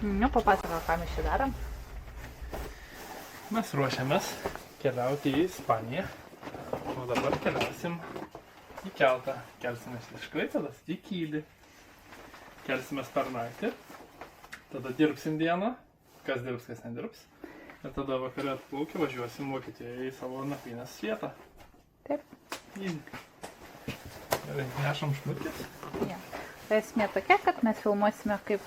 Nu, papasakok, ką mes čia darom. Mes ruošiamės keliauti į Ispaniją, o dabar keliausim į keltą. Kelsimės iš Klaipėdos į Kylį. Kelsimės per naktį, tada dirbsim dieną, kas dirbs, kas nedirbs. Ir tada vakarė atplaukę važiuosim Vokietijoje į savo nakvynės vietą. Taip. Gerai, nešam šmutkės. Ja. Esmė tokia, kad mes filmuosime, kaip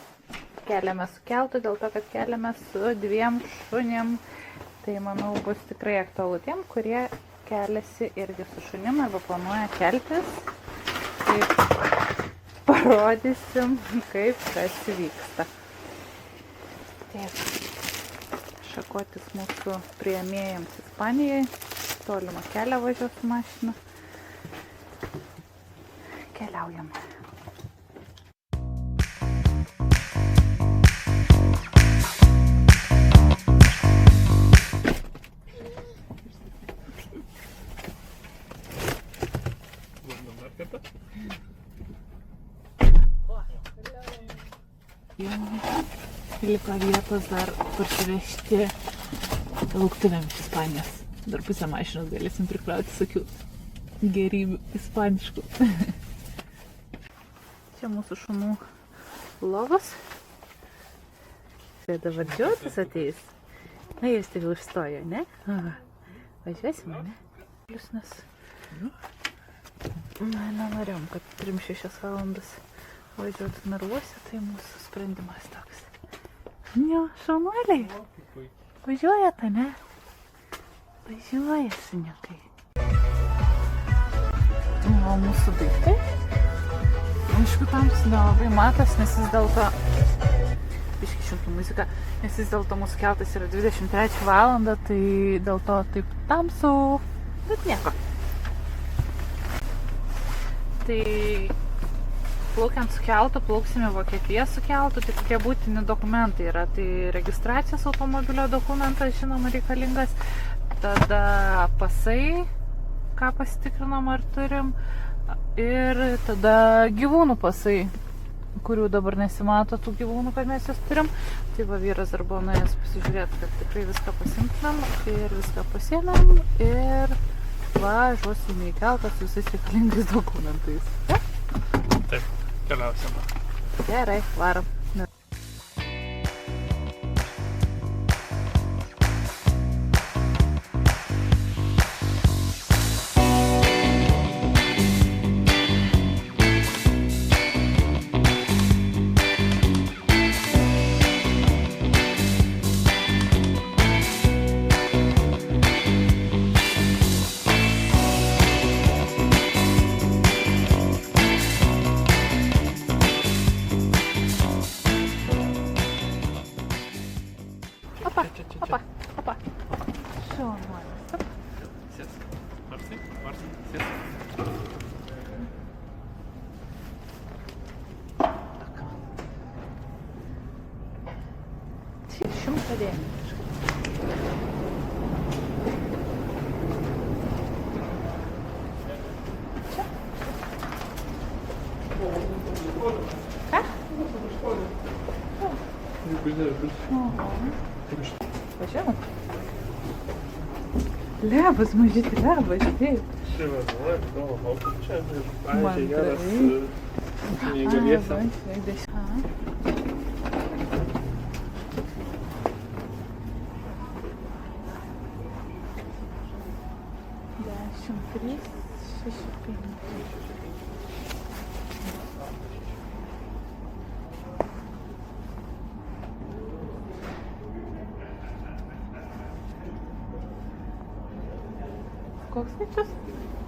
keliamės su keltu, dėl to, kad keliamės su 2 šunim. Tai, manau, bus tikrai aktualu tiem, kurie keliasi irgi su šunim arba planuoja keltis. Tai parodysim, kaip kas vyksta. Taip. Šakotis mūsų priėmėjams Ispanijai. Tolimą kelią važiuos su mašina. Keliaujam. Liko vietos dar parsivežti lauktuvėm iš Ispanijos. Dar pusę mašinos galėsim prikrauti sakių gerybių ispaniškų. Čia mūsų šunų lovos. Tai dabar džiautis ateis. Na, jis tik užstojo, ne? Aha. Važiuosime, ne? Pliusnas. Na, nenorėjom, kad 3-6 valandas važiuotų narvuose, tai mūsų sprendimas toks. Jo, šaunuoliai. Važiuojate, ne? Važiuoja, šuniukai. O mūsų daiktai? Aišku, tamsus nelabai matas, nes vis dėlto... Biškai šimtų muziką. Nes vis dėlto mūsų keltas yra 23 valandą, tai dėl to taip tamsu. Bet nieko. Tai... Plaukiant su keltu, plauksime Vokietiją su keltu, tai kokie būtini dokumentai yra. Tai registracijos automobilio dokumentas, žinoma, reikalingas. Tada pasai, ką pasitikrinom ar turim. Ir tada gyvūnų pasai, kurių dabar nesimato tų gyvūnų, kad mes jas turim. Tai va, vyras dar buvo nuėjęs pasižiūrėti, kad tikrai viską pasimtumėm ir viską pasiėmėm. Ir va, žuosime į keltą su visais reikalingais dokumentais. Taip. Keliausim. Gerai, varom. Opa. Šaunuolis. Sėsk. Marsi. Sėsk. Čia 100 dėmė. Čia? Ką? Važiavam. Lebas, mažyti lebas, taip. Čia važiuoja, galvo, čia ir pavyzdžiui geras neįgaliesiam. 10, 3, 6, 5. Koks skaičius?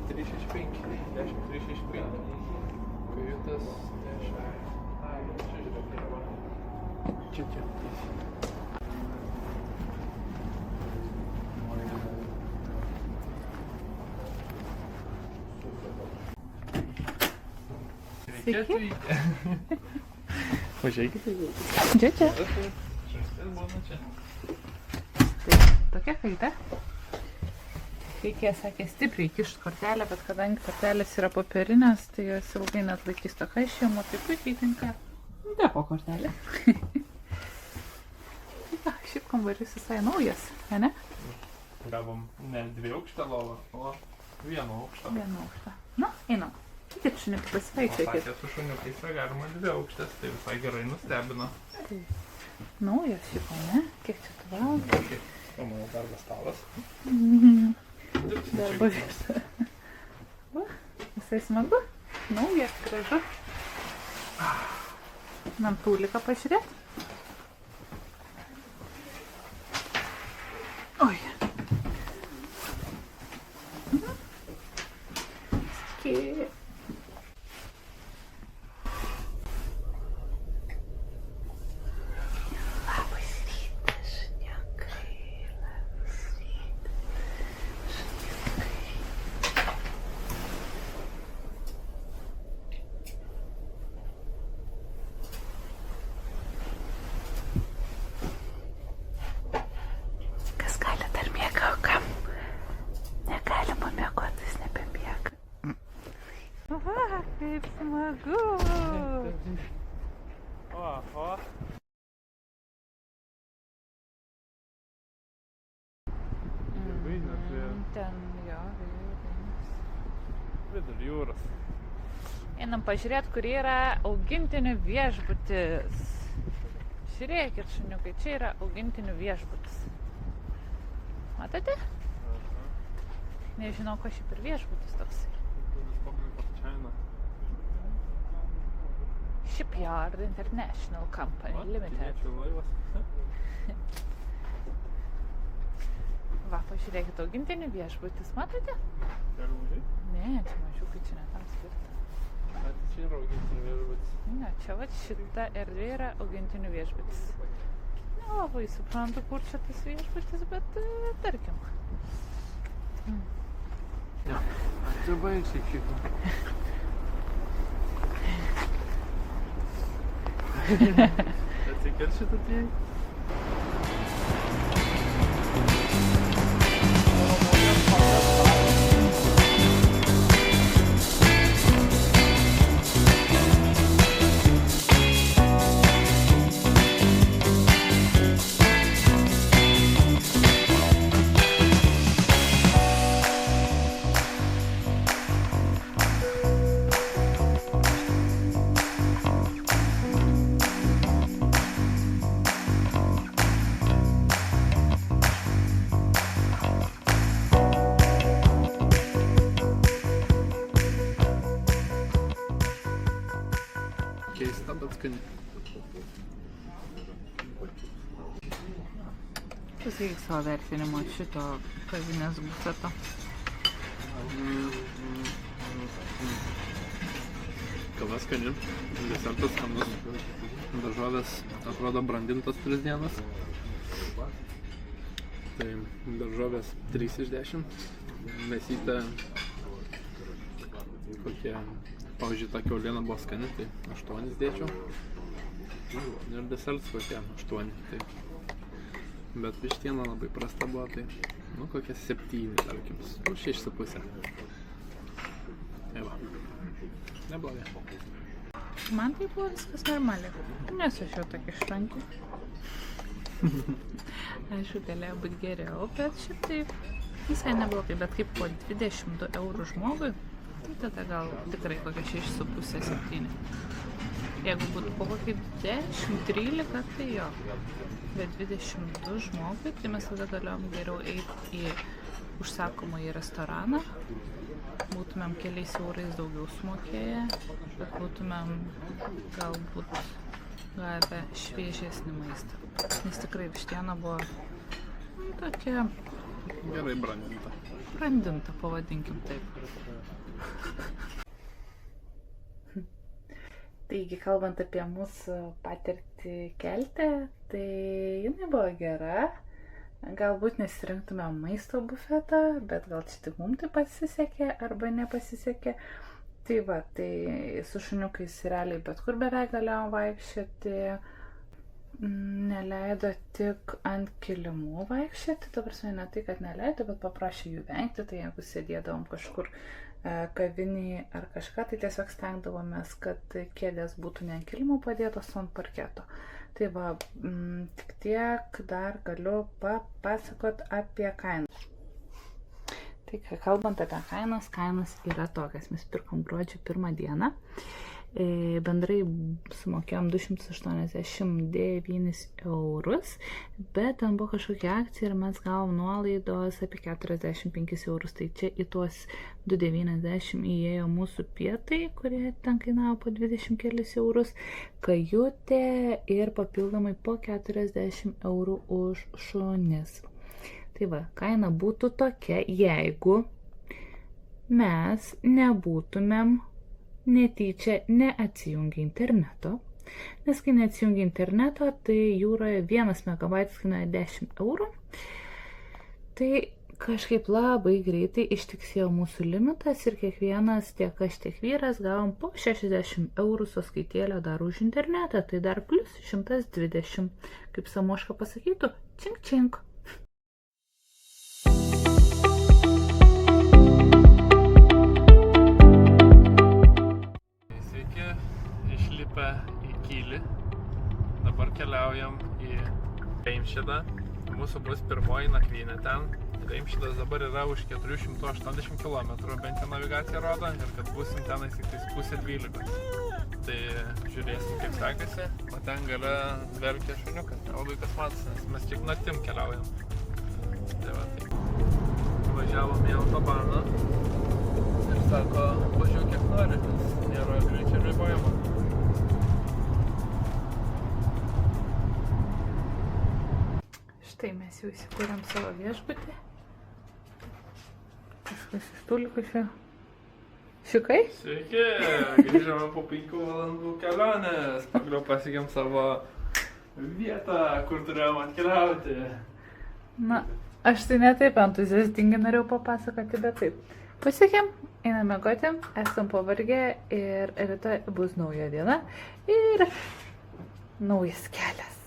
365. 10, 365. Kajutas 10. Čia. Sveiki. Važiuokite. Čia. Žaistis būna čia. Tai tokia kaita. Reikėjo, sakė, stipriai įkišti kortelę, bet kadangi kortelės yra popierinės, tai jos ilgai net laikys to kaišėjimo, tai puikiai tinka depo kortelė. šiaip kambarys visai naujas, ne? Gavom ne 2 aukštę lovą, o 1 aukštą. 1 aukštą. Na, einam. Kit šuniukai pasivaikščiokit. Sakė, su šuniukais galima 2 aukštės, tai visai gerai nustebino. Naujas šiaip, ne? Kiek čia tu valgai? O mano darbas stalas. Darbo vieta. Va, visai smagu. Naujas, gražu. Nam tūliką pažiūrėt. Oi. Sveiki. Labas rytas, šuniukai. Labas rytas, šuniukai. Kas gali dar miega, o kam negalima miegoti, jis nebemiega. Va, kaip smagu. Oho. Ten jo, Vidur jūros. einam pažiūrėti, kur yra augintinių viešbutis. Žiūrėkit, šuniukai, čia yra augintinių viešbutis. Matote? Nežinau, ko šiaip ir viešbutis toks. Shipyard International Company Limited. Va, pažiūrėkit, augintinių viešbutis, matote? Ne, čia mažiukai, čia ne tam skirta. Čia yra augintinių viešbutis. Ne, čia va šita erdvė yra augintinių viešbutis. Nelabai suprantu, kur čia tas viešbutis, bet tarkim. Ja, atsibaigsiu šitą. Atsikeršit atėjai? Keista, bet skani. Pasakyk savo vertinimo šito kavinės bufeto. Kava skani, desertas skanus, daržovės atrodo brandintos 3 dienas. Tai daržovės 3 iš 10, mėsytė kokie, pavyzdžiui, ta kiauliena buvo skani, tai 8 dėčiau. Ir desertas kokie 8, tai. Bet vištiena labai prasta buvo, tai, nu, kokie 7, tarkim, 6,5. Tai va, neblogai. Man tai buvo viskas normaliai, nes aš jau tokia šrankė. Aišku, galėjo būti geriau, bet šiaip tai visai neblogai, bet kaip po 22 eurų žmogui, tai tada gal tikrai kokia 6,5-7. Jeigu būtų po kokį 10-13, tai jo. Bet 22 žmogui, tai mes tada galėjom geriau eiti į užsakomą į restoraną. Būtumėm keliais eurais daugiau sumokėję, bet būtumėm galbūt gavę šviežesnį maistą. Nes tikrai vištiena buvo tokia Gerai brandinta. brandinta, pavadinkim taip. Taigi, kalbant apie mūsų patirtį kelte, tai jinai buvo gera. Galbūt nesirinktume maisto bufetą, bet gal čia tik mums tai pasisekė arba nepasisekė. Tai va, tai su šuniukais realiai bet kur beveik galėjom vaikščioti. Neleido tik ant kilimų vaikščioti, ta prasme ne tai, kad neleido, bet paprašė jų vengti, tai jeigu sėdėdavom kažkur kavinėje ar kažką, tai tiesiog stengdavomės, kad kėdės būtų ne ant kilimų padėtos, o ant parketo. Tai va, tik tiek dar galiu papasakot apie kainas. Tai kalbant apie kainas yra tokias. Mes pirkom gruodžio 1 dieną. Bendrai sumokėjom 289 eurus, bet ten buvo kažkokia akcija ir mes gavom nuolaidos apie 45 eurus. Tai čia į tuos 290 įėjo mūsų pietai, kurie ten kainavo po 20 kelis eurus, kajutė ir papildomai po 40 eurų už šunis. Tai va, kaina būtų tokia, jeigu mes nebūtumėm netyčia neatsijungia interneto, nes kai neatsijungia interneto, tai jūroje 1 megabaitas kainuoja 10 eurų. Tai kažkaip labai greitai ištiksėjo mūsų limitas ir kiekvienas, tiek aš, tiek vyras, gavom po 60 eurų sąskaitėlę dar už internetą, tai dar plus 120, kaip Samoška pasakytų, čink čink. Į Kylį. Dabar keliaujam į Reimšėdą. Mūsų bus pirmoji nakvynė ten. Reimšėdas dabar yra už 480 km, bent jau navigacija rodo, ir kad būsim tenais tik 11:30. Tai žiūrėsim, kaip sekasi. O ten gale verkia šuniukas, nelabai kas matosi, nes mes tik naktim keliaujam. Tai va, tai. Važiavom į autobaną ir sako, važiuok kiek nori, nes nėra greičio ribojimo. Štai mes jau įsikūrėm savo viešbutį. Kažkas iš tulikų čia. Šikai? Sveiki, grįžome po 5 valandų kelionės. Pagaliau pasiekėm savo vietą, kur turėjom atkeliauti. Na, aš tai netaip entuziastingai norėjau papasakoti, bet taip. Pasiekėm, einame miegoti, esam pavargę ir rytoj bus nauja diena ir naujas kelias.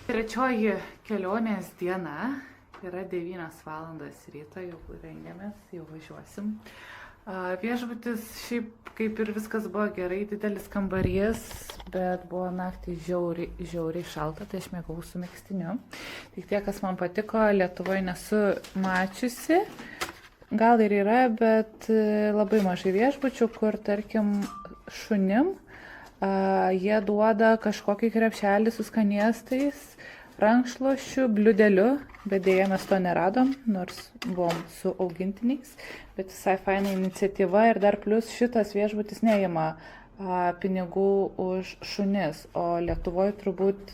Trečioji kelionės diena yra 9 valandas ryto, jau rengiamės, jau važiuosim. Viešbutis šiaip kaip ir viskas buvo gerai, didelis kambarys, bet buvo naktį žiauriai šalta, tai aš mėgau su megztiniu. Tik tie, kas man patiko, Lietuvoje nesu mačiusi, gal ir yra, bet labai mažai viešbučių, kur tarkim šunim jie duoda kažkokį krepšelį su skanėstais, rankšluosčiu, bliudeliu, bet dėja mes to neradom, nors buvom su augintiniais, bet visai faina iniciatyva ir dar plus šitas viešbutis neima pinigų už šunis, o Lietuvoje turbūt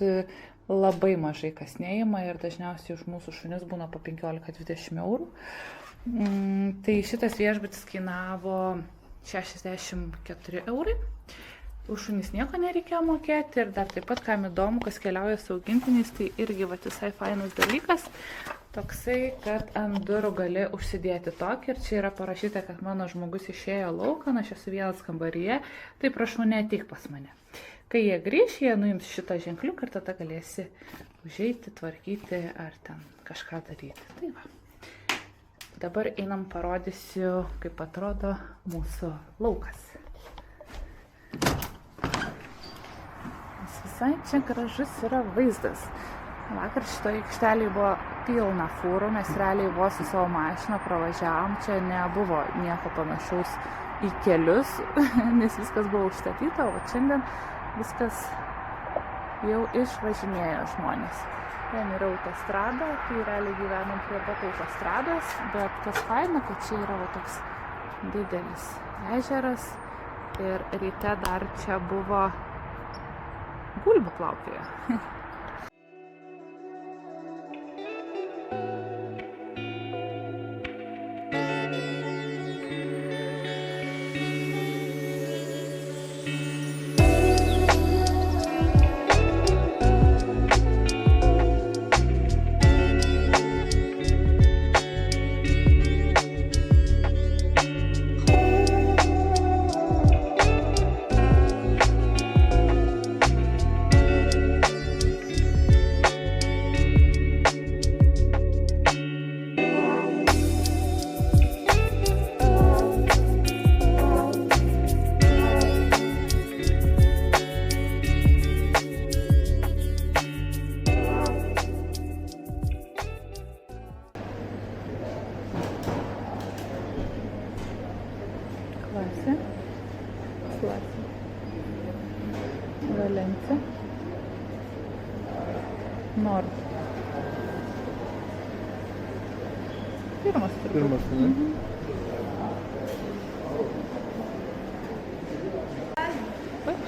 labai mažai kas neima ir dažniausiai už mūsų šunis būna po 15-20 eurų. Tai šitas viešbutis kainavo 64 eurai. Už šunis nieko nereikėjo mokėti ir dar taip pat, kam įdomu, kas keliauja su augintiniais, tai irgi va, visai fainas dalykas, toksai, kad ant durų gali užsidėti tokį ir čia yra parašyta, kad mano žmogus išėjo laukan, aš esu vienas kambaryje, tai prašau neateik pas mane. Kai jie grįš, jie nuims šitą ženkliuką ir tada galėsi užeiti, tvarkyti ar ten kažką daryti. Tai va. Dabar einam parodysiu, kaip atrodo mūsų laukas. Visai čia gražus yra vaizdas. Vakar šitoje aikštelėje buvo pilna fūrų, mes realiai vos su savo mašiną pravažiavom, čia nebuvo nieko panašaus į kelius, nes viskas buvo užstatyta, o šiandien viskas jau išvažinėjo žmonės. Ten yra autostrada, tai realiai gyvenam prie pat autostrados, bet kas faina, kad čia yra toks didelis ežeras ir ryte dar čia buvo gulbių plaukioja. Hanse. Nord. Pirmas turbūt. Pirmas, ne?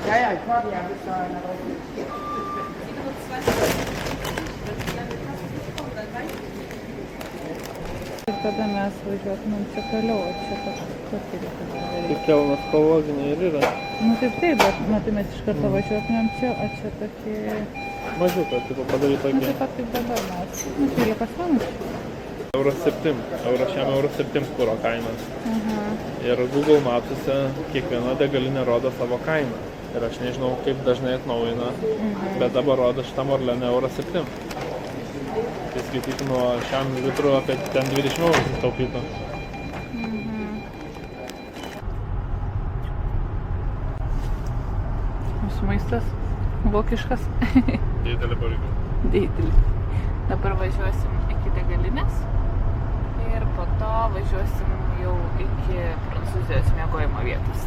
Ja, ja, ich war die ja bis dahin. Ir tada mes važiuotumėm čia toliau, o čia kokį reikia daryti. Tai kelnas spalvoginė ir yra. Nu taip, bet matai, mes iš karto važiuotumėm čia, o čia tokie... Mažiuką, tipo padaryti Nu tokį. taip pat kaip dabar mes. Nu 12 minučių. €7. Šiam €7 kuro kaina. Aha. Ir Google Maps'uose kiekviena degalinė rodo savo kainą. Ir aš nežinau, kaip dažnai atnaujina, bet dabar rodo šitam Orlene €7. Tai skaityti nuo šiam litrų apie ten 20 eurų sutaupytų. Mūsų maistas vokiškas. Didelį pareigų. Didelį. Dabar važiuosim iki degalinės ir po to važiuosim jau iki Prancūzijos miegojimo vietos.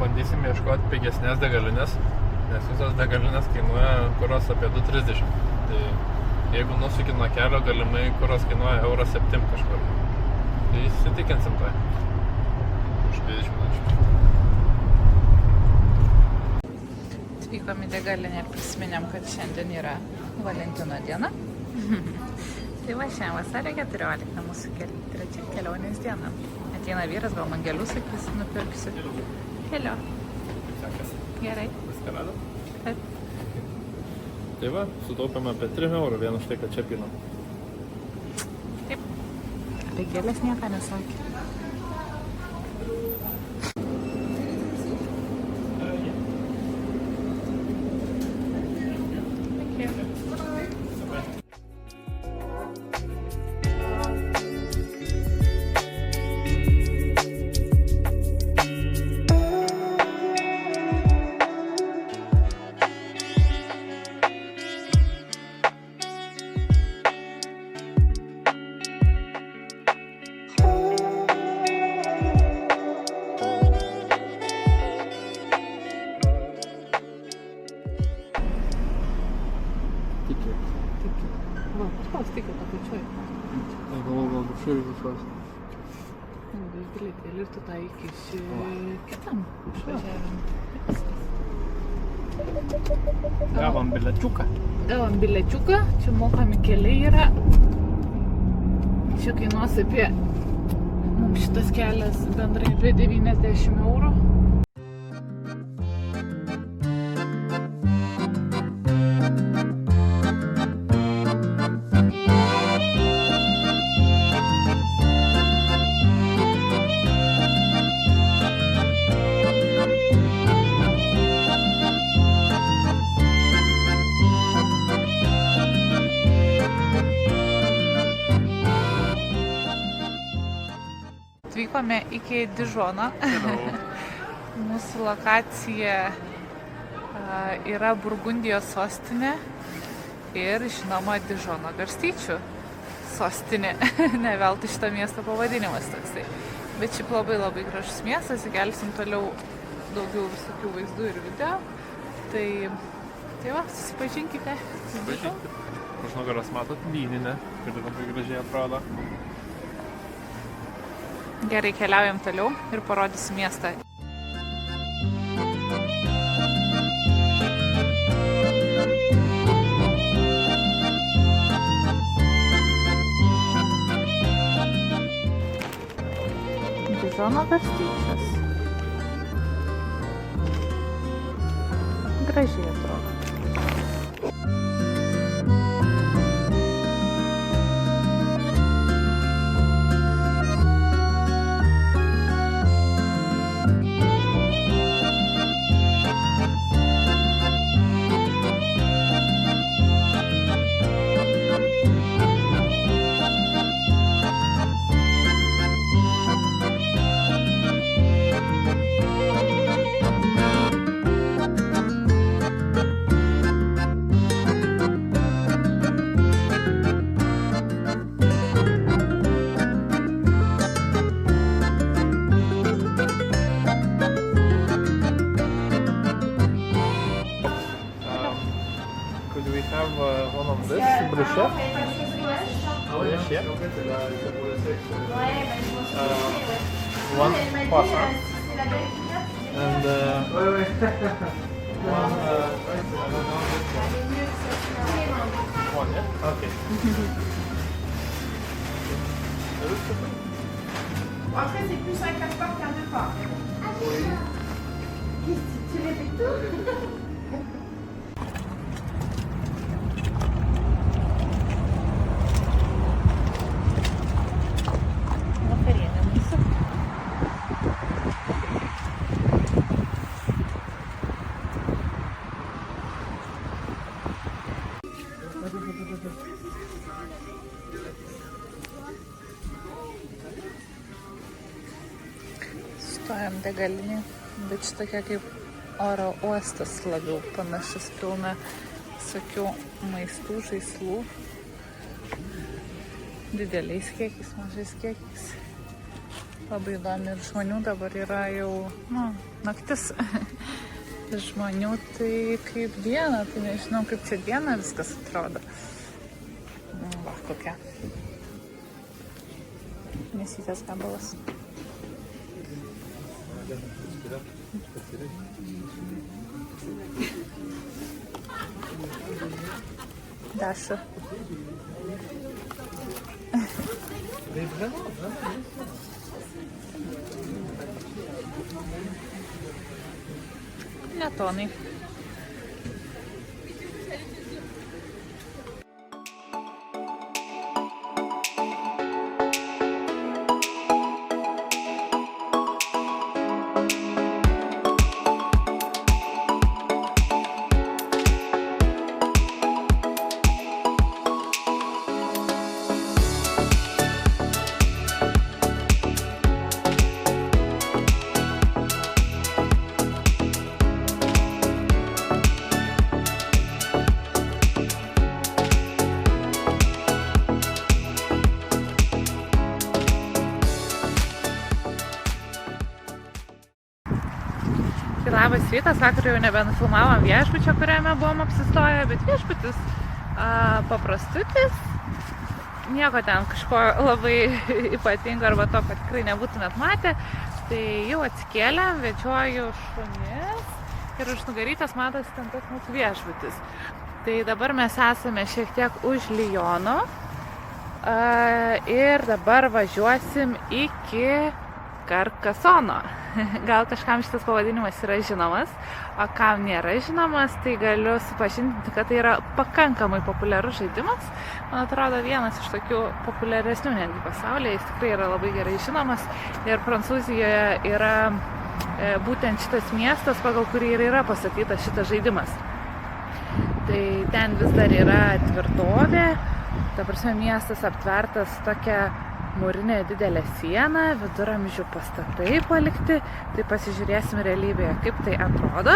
Bandysim ieškoti pigesnės degalinės, nes visos degalinės kainuoja kuros apie 2,30. Tai jeigu nusuki nuo kelio, galimai kuros kainuoja €7 kažkur. Tai įsitikinsim tai. Už 20 minučių. Atvykom į degalinę ir prisiminėm, kad šiandien yra Valentino diena. Tai va, šiandien vasario 14 mūsų trečia kelionės diena. Ateina vyras, gal man gėlių sakys, nupirksiu. Helio. Sekasi. Gerai. Viską rado? Taip. Tai va, sutaupėme apie 3 eurų vien už tai, kad čia pinom. Taip. Apie gėlės nieko nesakė. Tikit apačioj. Tai gal viršui visos. Labai bilietėlį ir tu tą įkiši kitam išvažiavimui. Gavom bilečiuką. Gavom bilečiuką, čia mokami keliai yra. Čia kainuos apie, mums šitas kelias bendrai apie 90 eurų. Atvykome iki Dižono. Mūsų lokacija yra Burgundijos sostinė ir žinoma Dižono garstyčių sostinė. Ne veltui šito miesto pavadinimas toksai. Bet šiaip labai gražus miestas, įkelsim toliau daugiau visokių vaizdų ir video. Tai va, susipažinkite. Už nugaros matot vyninę, kuri labai gražiai atrodo. Gerai, keliaujam toliau ir parodysiu miestą. Dižono garstyčios. Gražiai atrodo. And we have one of this, bruschetta. Yes, yeah. One croissant. And one, one, yeah? Okay. Après, c'est plus un 4 parts qu'un 2 parts. Tu répètes tout? Stojam degalinį, bet šitokia kaip oro uostas labiau panašus, pilna visokių maistų, žaislų, dideliais kiekiais, mažais kiekiais. Labai įdomi ir žmonių dabar yra jau, naktis. Žmonių tai kaip diena, tai nežinau, kaip čia diena viskas atrodo. Va, kokia. Mėsytės gabalas. Daša. Netonai. Labas rytas, vakar jau nebenufilmavom viešbučio, kuriame buvom apsistoję, bet viešbutis paprastutis, nieko ten kažko labai ypatingo arba to, kad tikrai nebūtumėt matę. Tai jau atsikėlėm, vedžioju šunis ir už nugarytės matosi ten tas mūsų viešbutis. Tai dabar mes esame šiek tiek už Lyono ir dabar važiuosim iki Karkasono. Gal kažkam šitas pavadinimas yra žinomas, o kam nėra žinomas, tai galiu supažindinti, kad tai yra pakankamai populiarus žaidimas. Man atrodo, vienas iš tokių populiaresnių netgi pasaulyje, jis tikrai yra labai gerai žinomas. Ir Prancūzijoje yra būtent šitas miestas, pagal kurį ir yra pastatytas šitas žaidimas. Tai ten vis dar yra tvirtovė, ta prasme miestas aptvertas tokia mūrinė didelė siena, viduramžių pastatai palikti, tai pasižiūrėsim realybėje, kaip tai atrodo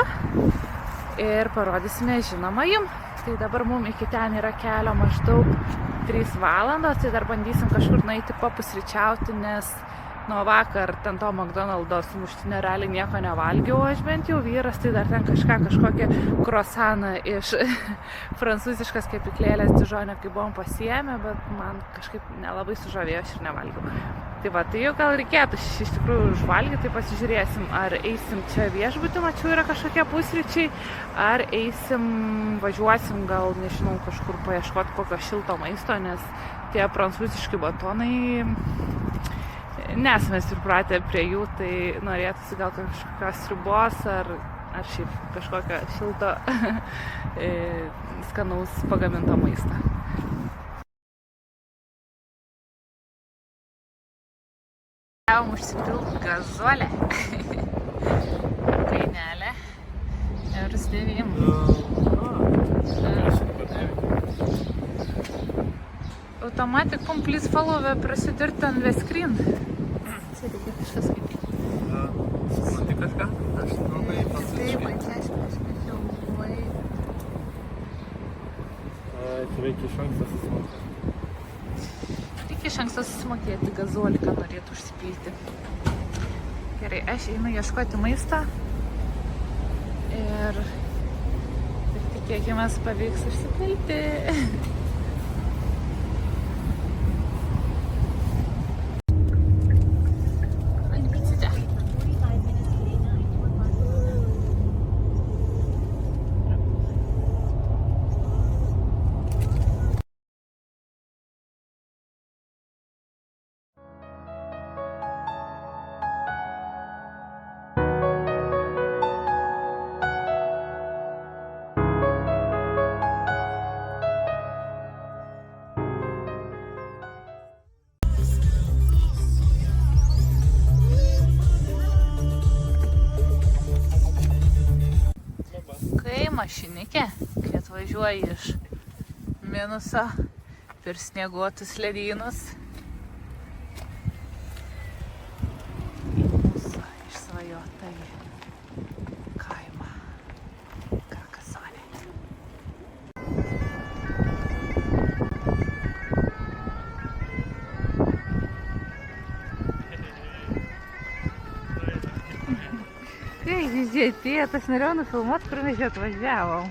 ir parodysime žinoma jums. Tai dabar mums iki ten yra kelio maždaug 3 valandos, tai dar bandysim kažkur nueiti papusryčiauti, nes nuo vakar ten to McDonald'o sumuštinio realiai nieko nevalgiau, aš bent jau vyras, tai dar ten kažkokį croissaną iš prancūziškas kepyklėlės Dižone, kai buvom pasiėmę, bet man kažkaip nelabai sužavėjo, aš ir nevalgiau. Tai va, tai jau gal reikėtų iš tikrųjų užvalgyti, tai pasižiūrėsim, ar eisim čia viešbutį, mačiau yra kažkokie pusryčiai, ar eisim, važiuosim gal, nežinau, kažkur paieškoti kokio šilto maisto, nes tie prancūziški batonai nesame pripratę prie jų, tai norėtųsi gal kažkokios sriubos ar šiaip kažkokio šilto skanaus pagaminto maisto. Gavom užsipilt gazuolę, kainelę ir stebėjim. Automatic please follow the procedure on the screen. Čia reikia kažkas skaityti. Supranti kažką? Aš labai Taip, aš filmuoju. Čia reikia iš anksto susimokėti. Reikia iš anksto susimokėti gazuolį, ką norėtų užsipilti. Gerai, aš einu ieškoti maistą ir Tikėkimės pavyks išsipilti. Kai mašinikė, kai atvažiuoji iš minuso per snieguotus ledynus į mūsų išsvajotąjį kaimą Karkasonę. Kai žiūrėti, aš norėjau nufilmuoti, kur mes čia atvažiavom.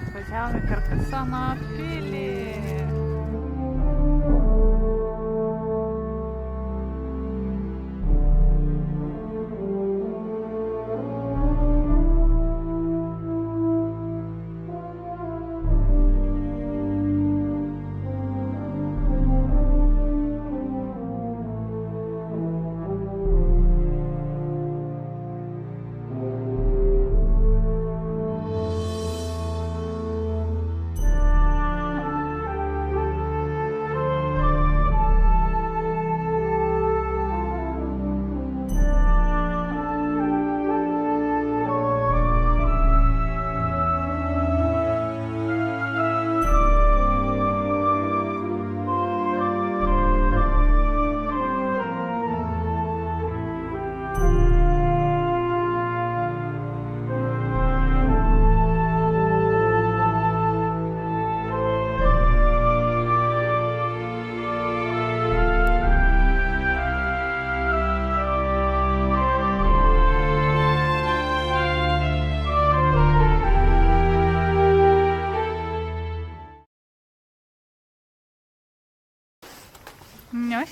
Atvažiavom į Karkasono pilį.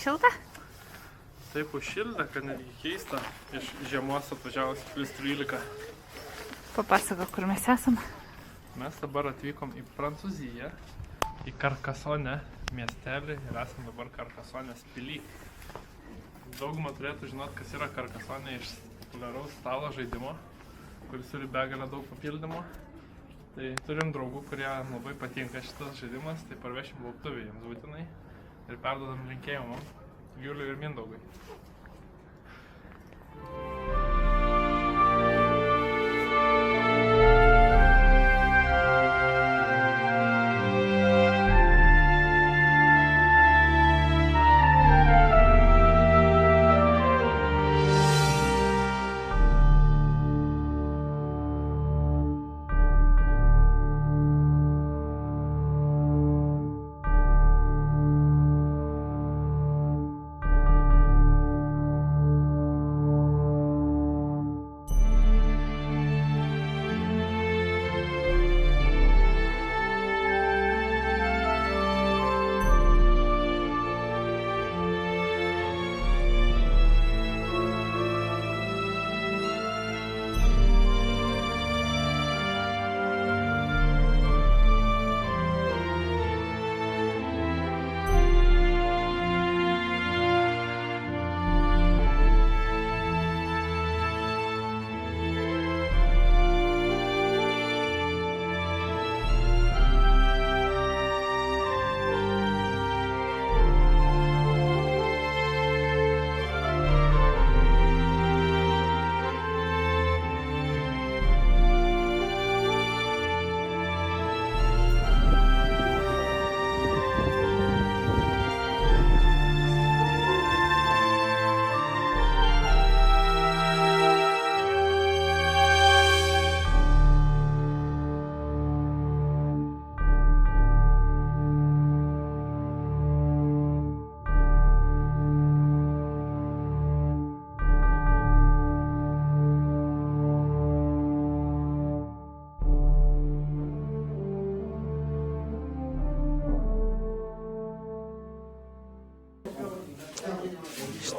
Šilta? Taip užšilda, kad netgi keista. Iš žiemos atvažiavus +13. Papasakok, kur mes esam. Mes dabar atvykom į Prancūziją, į Karkasonę miestelį ir esam dabar Karkasonės pily. Daugumą turėtų žinot, kas yra Karkasonė iš populiaraus stalo žaidimo, kuris turi begalę daug papildymų. Tai turim draugų, kurie labai patinka šitas žaidimas, tai parvešim lauktuvį jiems būtinai. Ir perdodam linkėjimą Juliui ir Mindaugui.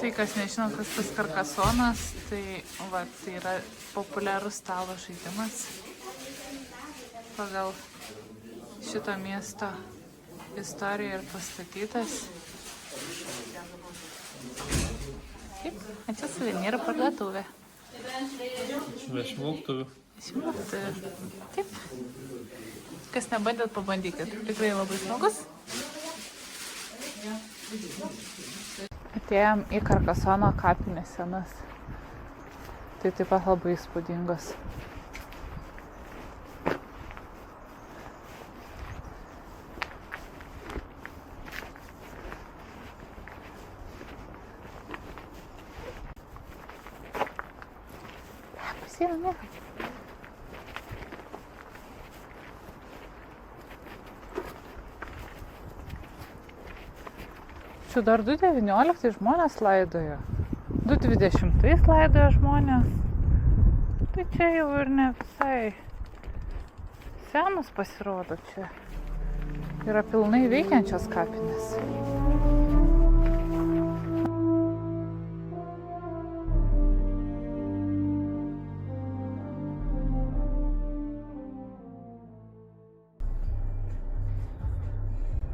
Tai kas nežino, kas tas Karkasonas, tai yra populiarus stalo žaidimas pagal šito miesto istoriją ir pastatytas. Taip, čia suvenyrų parduotuvė. Vešmiltuvių. Taip. Kas nebandėt, pabandykit. Tikrai labai smagus. Atėjom į Karkasono kapinės senas. Tai taip pat labai įspūdingos. Pasiėmė. Čia dar 2.19 žmonės laidojo. 2.20 laidojo žmonės. Tai čia jau ir ne visai senas pasirodo čia. Yra pilnai veikiančios kapinės.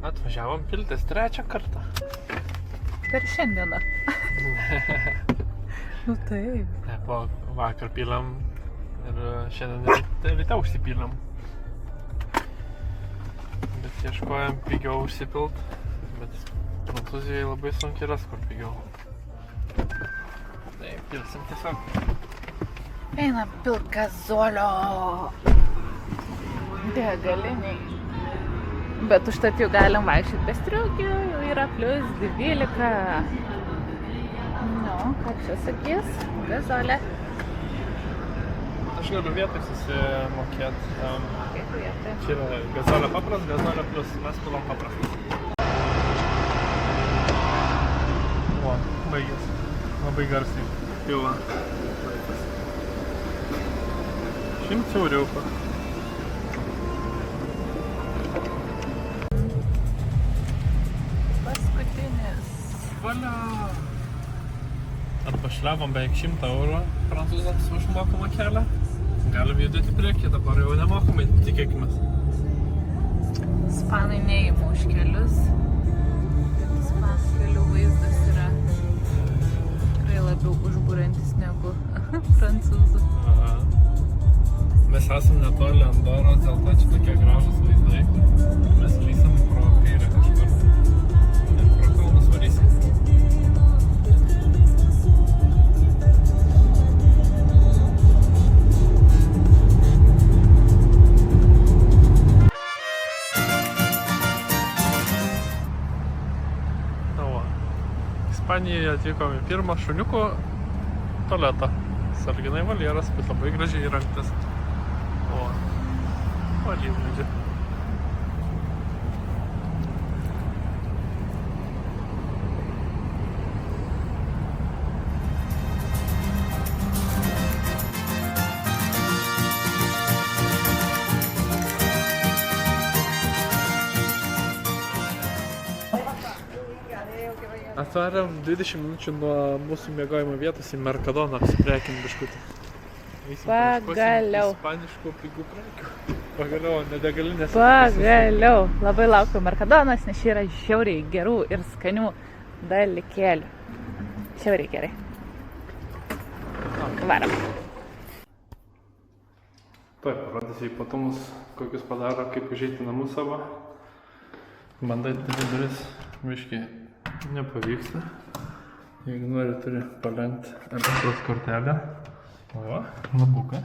Atvažiavom piltis 3 kartą. Per šiandieną. Nu taip. Vakar pylam ir šiandien ryte užsipylam. Bet ieškojom pigiau užsipilt, bet Prancūzijoje labai sunkiai ras kur pigiau. Tai pilsim tiesiog. Einam pilt Gazolio degaliniai. Bet užtat jau galim vaikščioti be striukių, jau yra +12. Nu, ką čia sakys? Gazolė. Aš galiu vietoj susimokėti. Kiek vietoj? Čia yra Gazolė papras, Gazolė plus, mes pilam paprastas. O, baigės. Labai garsiai pila. 100 euriukų. Valia! Atpašliavom beveik 100 eurų prancūzams už mokamą kelią. Galim judėti priekį, dabar jau nemokamai, tikėkimės. Ispanai neima už kelius. Ispanų kelių vaizdas yra tikrai labiau užbūrantis negu prancūzų. Aha. Mes esam netoli Andoros, dėl to čia tokie gražus vaizdai. Mes lysam pro kairę kažkur. Ir pro kalnus varysim. Ispanijoje atvykom į pirmą šuniukų tualetą. Sąlyginai voljeras, bet labai gražiai įrengtas. O, alyvmedžiai. Atvarėm 20 minučių nuo mūsų miegojimo vietos į Mercadoną apsiprekim biškutį. Pagaliau. Ispaniškų pigių prekių. Pagaliau, nedegalinės. Pagaliau. Labai laukiu Mercadonas, nes čia yra žiauriai gerų ir skanių dalykėlių. Žiauriai gerai. Varam. Tuoj parodysiu ypatumus, kokius padaro, kaip užeiti namus savo. Bandai atidaryti duris, biškį nepavyksta. Jeigu nori, turi palenkti elektros kortelę. O, labuką.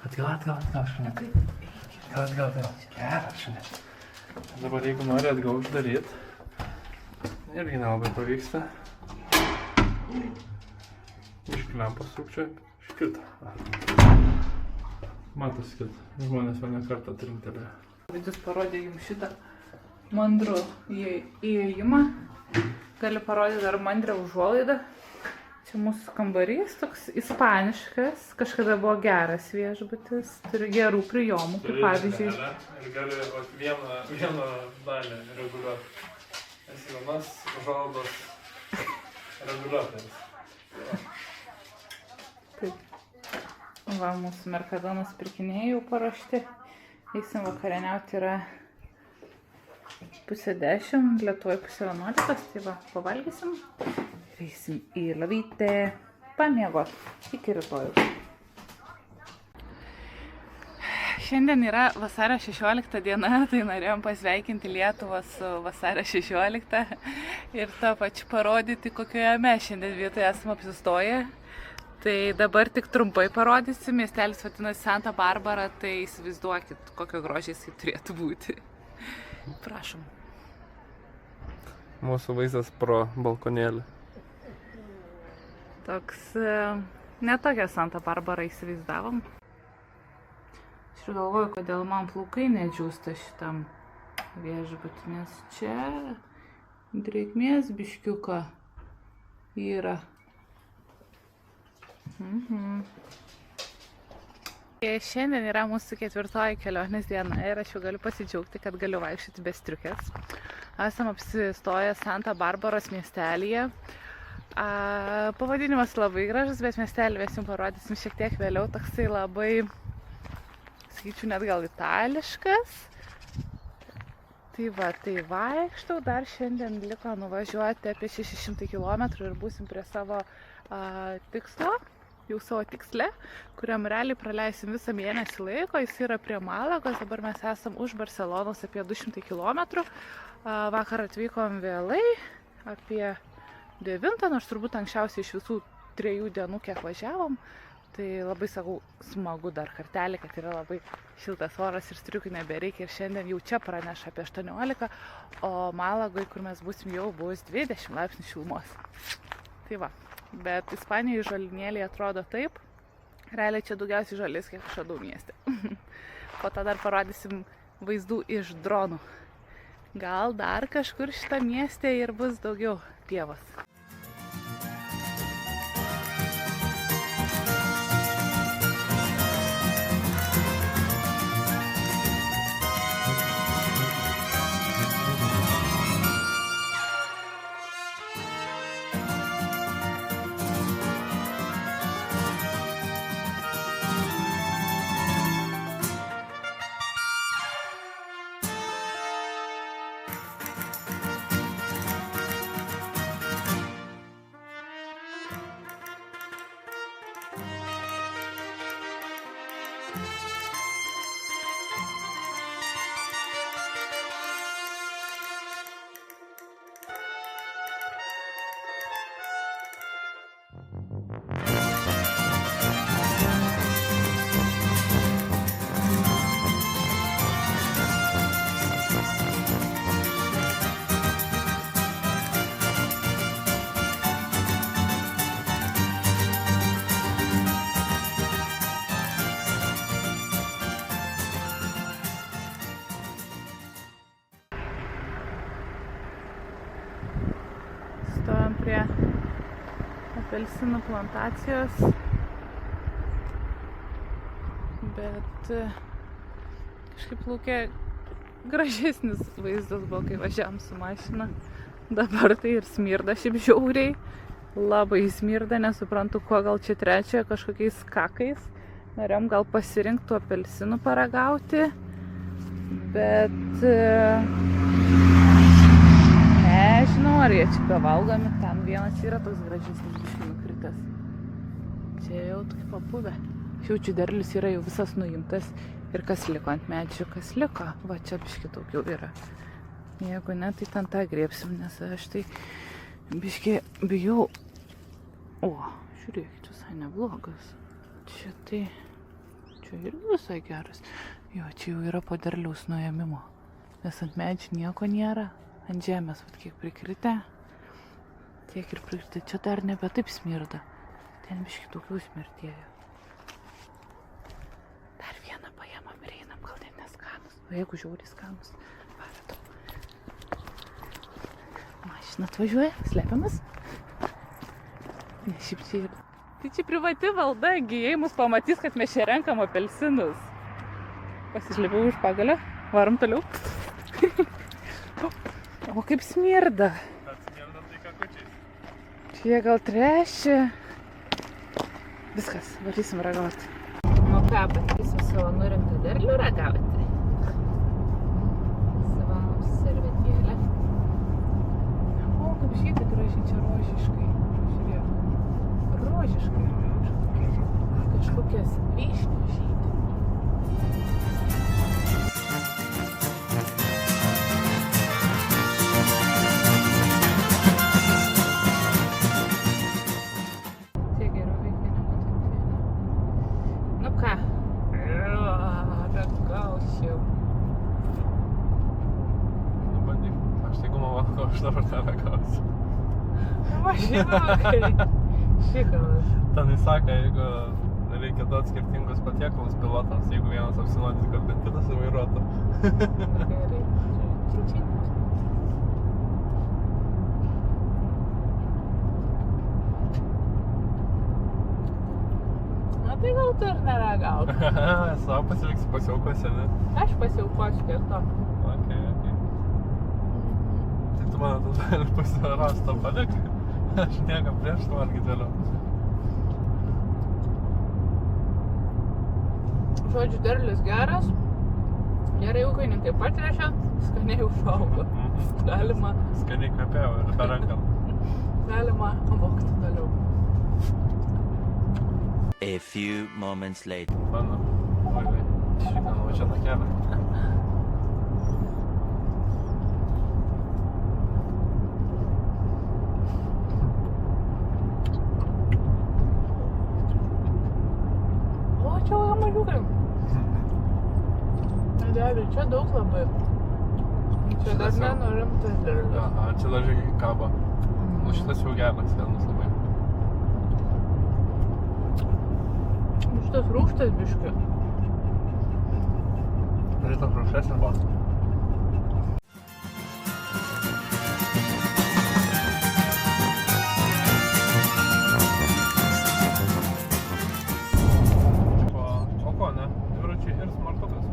Atgal, šunė. Atgal. Geras, šunė. Dabar jeigu nori atgal uždaryti, irgi nelabai pavyksta. Biškį lempos trūkčioja, škrita. Matosi, kad žmonės vieną kartą trinktelėjo. Vidus parodė jums šitą mandrų įėjimą. Gali parodyti dar mandrę užuolaidą. Čia mūsų kambarys, toks ispaniškas. Kažkada buvo geras viešbutis. Turi gerų prijomų, kaip pavyzdžiui. Ir gali vieną dalį reguliuoti. Esi vienas užuolaidos reguliuotojas. Taip. Va, mūsų Mercadonas pirkiniai jau paruošti. Eisim vakarieniauti, yra 9:30, Lietuvoje 10:11, tai va, pavalgysim. Ir eisim į lovytę pamiegot. Iki rytojų. Šiandien yra vasario 16 diena, tai norėjom pasveikinti Lietuvą su vasario 16 ir tą pačiu parodyti, kokioje mes šiandien vietoje esame apsistoję. Tai dabar tik trumpai parodysim, miestelis vadinasi Santa Barbara, tai įsivaizduokit, kokio grožiai jisai turėtų būti. Prašom. Mūsų vaizdas pro balkonėlį. Toks, netokia Santa Barbara įsivaizdavom. Aš ir galvoju, kodėl man plaukai nedžiūsta šitam viešbutį, nes čia drėgmės biškiuką yra. Šiandien yra mūsų 4. kelionės diena ir aš jau galiu pasidžiaugti, kad galiu vaikščioti be striukės. Esam apsistoję Santa Barbaros miestelyje. Pavadinimas labai gražus, bet miestelį mes jums parodysim šiek tiek vėliau. Toksai labai, sakyčiau, net gal itališkas. Tai va, tai vaikštau, dar šiandien liko nuvažiuoti apie 600 km ir būsim prie savo tikslo. Jau savo tiksle, kuriam realiai praleisim visą mėnesį laiko. Jis yra prie Malagos, dabar mes esam už Barcelonos apie 200 km. Vakar atvykom vėlai, apie 9, nors turbūt anksčiausiai iš visų 3 dienų, kiek važiavom. Tai labai, sakau, smagu dar kartelį, kad yra labai šiltas oras ir striukių nebereikia. Ir šiandien jau čia praneša apie 18, o Malagoj, kur mes būsim, jau bus 20 laipsnių šilumos. Tai va. Bet Ispanijoje žolinėliai atrodo taip. Realiai čia daugiausiai žolės, kiek aš radau mieste. Po to dar parodysim vaizdų iš dronų. Gal dar kažkur šitą miestę ir bus daugiau pievos. Stovim prie apelsinų plantacijos, bet kažkaip lauke gražesnis vaizdas buvo, kai važiavom su mašina. Dabar tai ir smirda šiaip žiauriai, labai smirda, nesuprantu, kuo gal čia trečioje kažkokiais kakais. Norėjom gal pasirinktų apelsinų paragauti, bet nežinau, ar jie čia bevalgomi. Ten vienas yra toks gražesnis biškai nukritęs. Čia jau tokie papuvę. Šiaučių derlius yra jau visas nuimtas. Ir kas liko ant medžių, kas liko. Va, čia biškai daugiau yra. Jeigu ne, tai ten tą griebsim, nes aš tai biškai bijau. O, žiūrėkit, visai neblogas. Čia tai... Čia irgi visai geras. Jo, čia jau yra po derliaus nuėmimo. Nes ant medžių nieko nėra. Ant žemės, vat kiek prikritę. Tiek ir prikritę. Čia dar nebe taip smirda. Ten biškai daugiau smirtėjo. Dar vieną paėmam ir einam, gal net neskanus. O jeigu žiauriai skanus, varatau. Mašina atvažiuoja, slepiamas. Ne, šiaip čia ir... Tai čia privati valda, jei mus pamatys, kad mes čia renkam apelsinus. Pasislėpiau už pagalio, varom toliau. O kaip smirda. Bet smirda tai kakučiais. Jie gal treši. Viskas, varysim ragauti. Nu ką, bandysim savo nurinktą derlių ragauti. Savo servetėlę. O, kaip žydi gražiai čia rožiškai. Žiūrėk. Rožiškai. Kažkokias vyšnių žydi. Aš dabar neragausiu. Važiuokai. Šikalas. Ten įsaka, jeigu reikia duoti skirtingus patiekalus pilotams, jeigu vienas apsinuodys, kad bent kitas įvairuotų. Gerai. Čiūčiai. Na tai gal tu ir neragauk. Savo pasiliksi pasiaukose, ne? Aš pasiaukosiu tiek to. Okay. Tai tu man tada pasirastą palik. Aš nieko prieš valgyti vėliau. Žodžiu, derlius geras. Gerai ūkininkai patrešia, skaniai užaugo. Galima... Skaniai kvepėjo ir be rankant. Galima vogti toliau. A few moments later. Mano, oi, šitą nuvažiuotą kelią. O, čia jau mažiukai. Nedėliu, čia daug labai. Čia dar nenurimtas derlius. Aha, čia dar kabo. Nu, šitas jau geras, vienas labai. Šitas rūgštas biškiu. Rytas rūgštesnis buvo. O ko, ne? Dviračiai ir smartukas.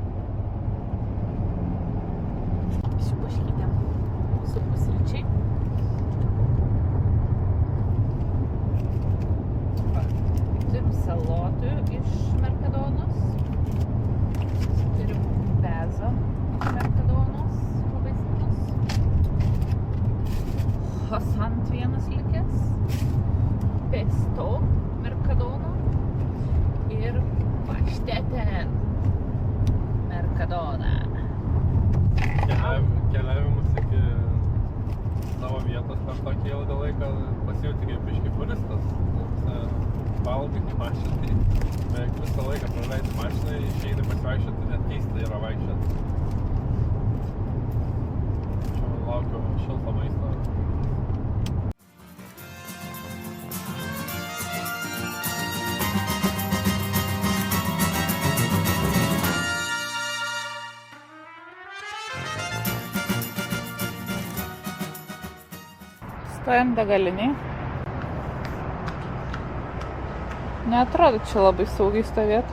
Su paškytėm. Su pusryčiai. Turim salotų iš Mercadonos. Turim bezo iš Mercadonos. Labai skanus. Hosant vienas likęs. Pesto Mercadono. Ir pašteten Mercadona. Keliavimus iki savo vietos per tokį ilgą laiką pasijauti kaip biški turistas. Valgai mašinai, beveik visą laiką praleidi mašinai, išeini pasivaikščioti, net keista yra vaikščioti. Čia laukiu šilto maisto. Stojam degaliniai. Neatrodo čia labai saugiai stovėti.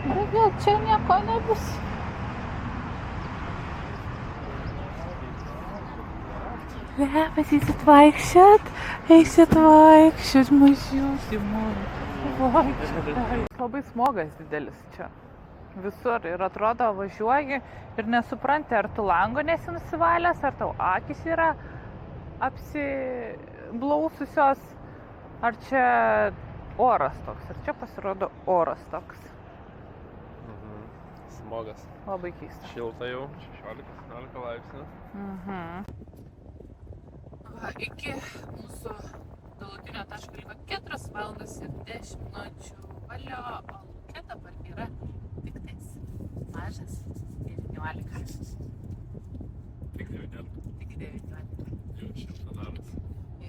Bet gal čia nieko nebus. Ne, pasysit vaikščiot. Eisit vaikščiot, mažiausiai man. Vaikščiot. Labai smogas didelis čia. Visur. Ir atrodo važiuoji ir nesupranti, ar tu lango nesi nusivalęs, ar tau akys yra apsiblaususios. Ar čia oras toks? Ar čia pasirodo oras toks? Smogas. Labai keista. Šilta jau, 16-17 laipsnių. Va, iki mūsų galutinio taško liko 4 valandas ir 10 minučių. Valio, o lauke dabar yra tik tais mažas 19. Tik 19. Tik 19. Jau šilta daras.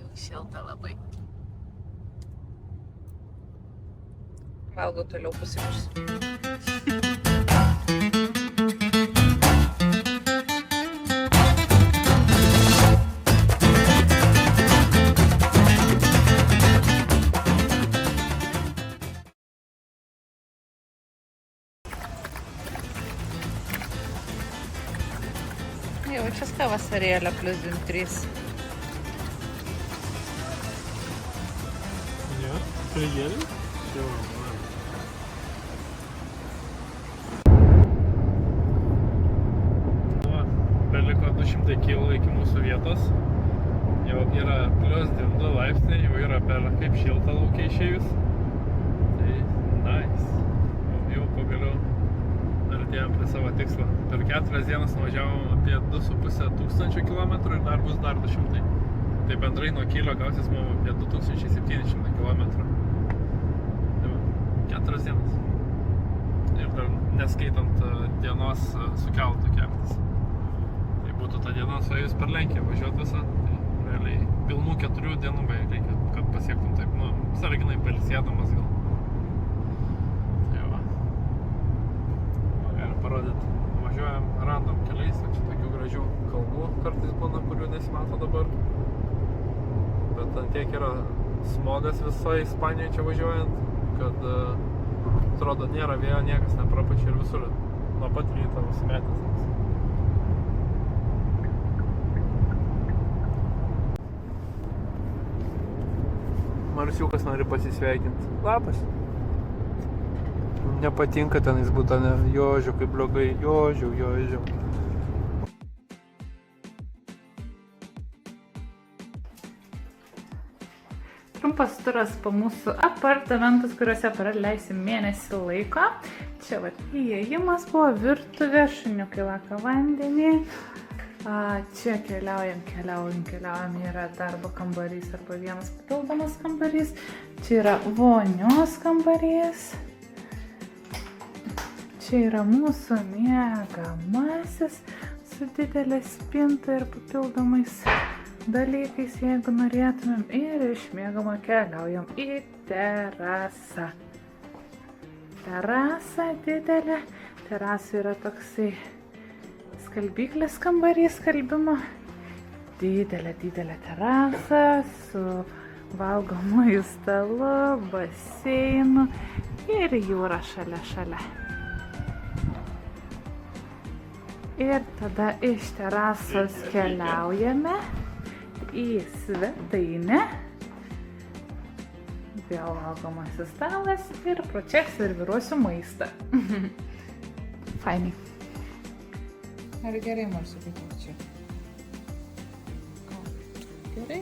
Jau šilta labai. Valgau toliau pusryčius. Jaučias ką vasarėlė +23. Prigėlė? Jau. Beliko 200 km iki mūsų vietos. Jau yra +2 laipsniai, jau yra per kaip šilta laukia išėjus. Tai nice. Jau pagaliau artėjom prie savo tikslo. Per 4 dienas nuvažiavom apie 2,5 tūkstančio kilometrų ir dar bus dar 200. Tai bendrai nuo Kylio gausis mums apie 2700 kilometrų. Tai va, 4 dienas. Ir dar neskaitant dienos su keltu keltis. Tai būtų ta diena suėjus per Lenkiją važiuot visą. Tai realiai pilnų 4 dienų beveik reikia, kad pasiektum taip, nu, sąlyginai pailsėdamas gal. Tai va. Galim parodyt. Važiuojam random keliais, o čia tokių gražių kalnų kartais būna, kurių nesimato dabar. Bet ant tiek yra smogas visoje Ispanijoje čia važiuojant, kad atrodo nėra vėjo, niekas neprapučia ir visur nuo pat ryto užsimetęs. Marsiukas nori pasisveikinti. Labas. Nepatinka tenais būtų, ne, jožiu, kaip blogai, jožiu. Trumpas turas po mūsų apartamentus, kuriuose praleisim mėnesį laiko. Čia vat įėjimas buvo, virtuvė, šuniukai laka vandenį. Čia keliaujam, yra darbo kambarys arba vienas papildomas kambarys. Čia yra vonios kambarys. Čia yra mūsų miegamasis su didelė spinta ir papildomais dalykais, jeigu norėtumėm. Ir iš miegamo keliaujam į terasą. Terasa didelė. Terasa yra toksai skalbyklės kambarys skalbimo. Didelė terasa su valgomuoju stalu, baseinu ir jūra šalia. Ir tada iš terasos keliaujame į svetainę. Vėl valgomasis stalas ir pro čia serviruosiu maistą. Fainai. Ar gerai, Marsiukai, čia? Gerai?